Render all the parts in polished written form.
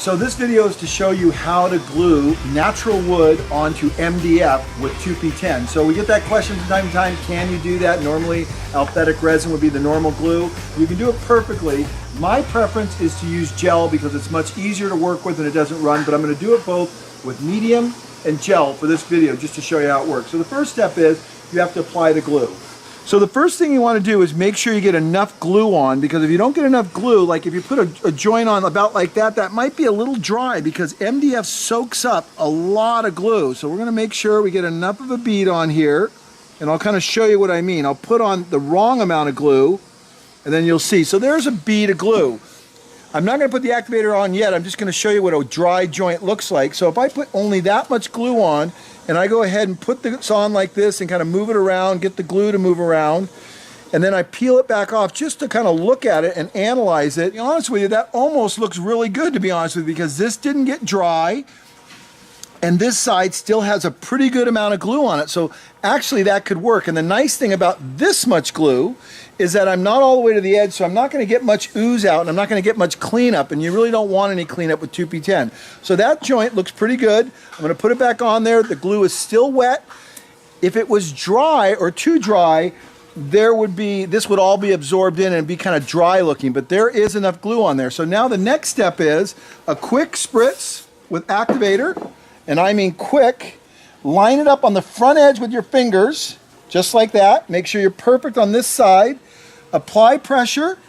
So this video is to show you how to glue natural wood onto MDF with 2P-10. So we get that question from time to time, can you do that? Normally alphabetic resin would be the normal glue. You can do it perfectly. My preference is to use gel because it's much easier to work with and it doesn't run, but I'm going to do it both with medium and gel for this video just to show you how it works. So the first step is you have to apply the glue. So the first thing you want to do is make sure you get enough glue on, because if you don't get enough glue, like if you put a joint on about like that, that might be a little dry because MDF soaks up a lot of glue. So we're going to make sure we get enough of a bead on here, and I'll kind of show you what I mean. I'll put on the wrong amount of glue and then you'll see. So there's a bead of glue. I'm not going to put the activator on yet. I'm just going to show you what a dry joint looks like. So if I put only that much glue on, and I go ahead and put this on like this and kind of move it around, get the glue to move around, and then I peel it back off just to kind of look at it and analyze it. To be honest with you, that almost looks really good, to be honest with you, because this didn't get dry, and this side still has a pretty good amount of glue on it. So actually that could work. And the nice thing about this much glue is that I'm not all the way to the edge, so I'm not going to get much ooze out and I'm not going to get much cleanup, and you really don't want any cleanup with 2P-10. So that joint looks pretty good. I'm going to put it back on there. The glue is still wet. If it was dry or too dry, this would all be absorbed in and be kind of dry looking, but there is enough glue on there. So now the next step is a quick spritz with activator, and I mean quick. Line it up on the front edge with your fingers, just like that. Make sure you're perfect on this side. Apply pressure,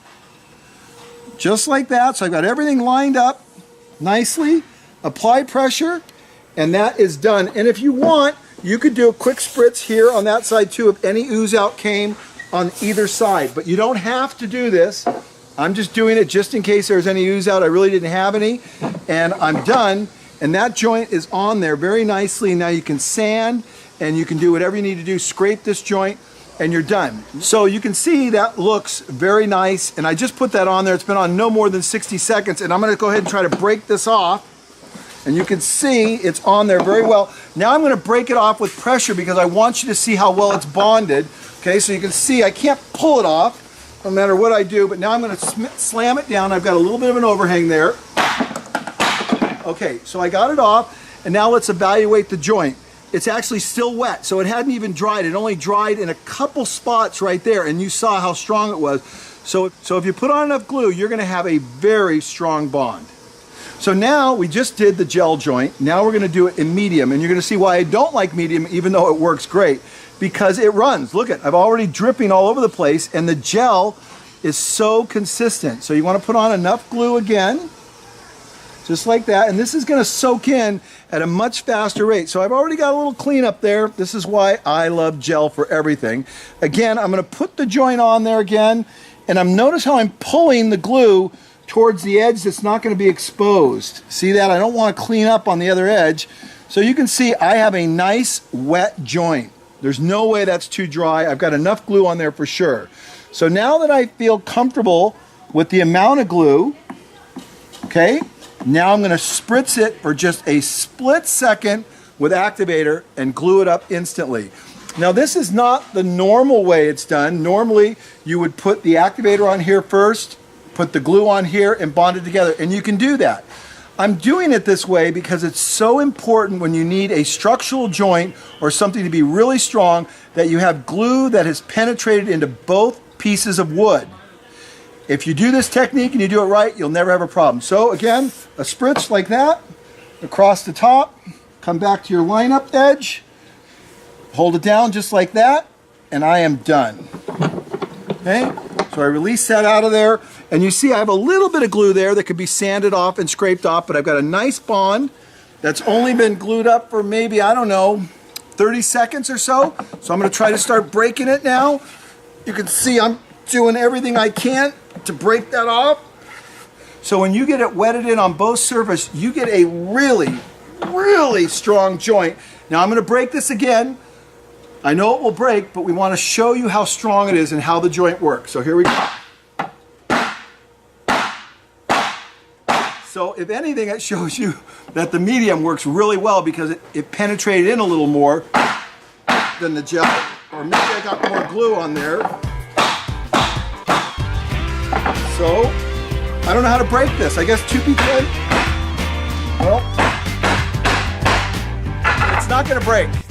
just like that. So I've got everything lined up nicely. Apply pressure, and that is done. And if you want, you could do a quick spritz here on that side too if any ooze out came on either side. But you don't have to do this. I'm just doing it just in case there's any ooze out. I really didn't have any, and I'm done. And that joint is on there very nicely. Now you can sand and you can do whatever you need to do. Scrape this joint and you're done. So you can see that looks very nice, and I just put that on there. It's been on no more than 60 seconds, and I'm going to go ahead and try to break this off, and you can see it's on there very well. Now I'm going to break it off with pressure because I want you to see how well it's bonded. Okay, so you can see I can't pull it off no matter what I do, but now I'm going to slam it down. I've got a little bit of an overhang there. Okay, so I got it off, and now let's evaluate the joint. It's actually still wet, so it hadn't even dried. It only dried in a couple spots right there, and you saw how strong it was. So if you put on enough glue, you're gonna have a very strong bond. So now we just did the gel joint. Now we're gonna do it in medium, and you're gonna see why I don't like medium, even though it works great, because it runs. Look at, I'm already dripping all over the place, and the gel is so consistent. So you wanna put on enough glue again, just like that, and this is going to soak in at a much faster rate. So I've already got a little cleanup there. This is why I love gel for everything. Again, I'm going to put the joint on there again, and notice how I'm pulling the glue towards the edge that's not going to be exposed. See that? I don't want to clean up on the other edge. So you can see I have a nice wet joint. There's no way that's too dry. I've got enough glue on there for sure. So now that I feel comfortable with the amount of glue, okay, now I'm going to spritz it for just a split second with activator and glue it up instantly. Now this is not the normal way it's done. Normally you would put the activator on here first, put the glue on here, and bond it together, and you can do that. I'm doing it this way because it's so important when you need a structural joint or something to be really strong that you have glue that has penetrated into both pieces of wood. If you do this technique and you do it right, you'll never have a problem. So again, a spritz like that, across the top, come back to your lineup edge, hold it down just like that, and I am done. Okay, so I release that out of there, and you see I have a little bit of glue there that could be sanded off and scraped off, but I've got a nice bond that's only been glued up for maybe, I don't know, 30 seconds or so. So I'm gonna try to start breaking it now. You can see I'm doing everything I can to break that off. So when you get it wetted in on both surfaces, you get a really, really strong joint. Now I'm going to break this again. I know it will break, but we want to show you how strong it is and how the joint works. So here we go. So if anything, it shows you that the medium works really well because it penetrated in a little more than the gel. Or maybe I got more glue on there. So I don't know how to break this. I guess 2P-10 Well, it's not going to break.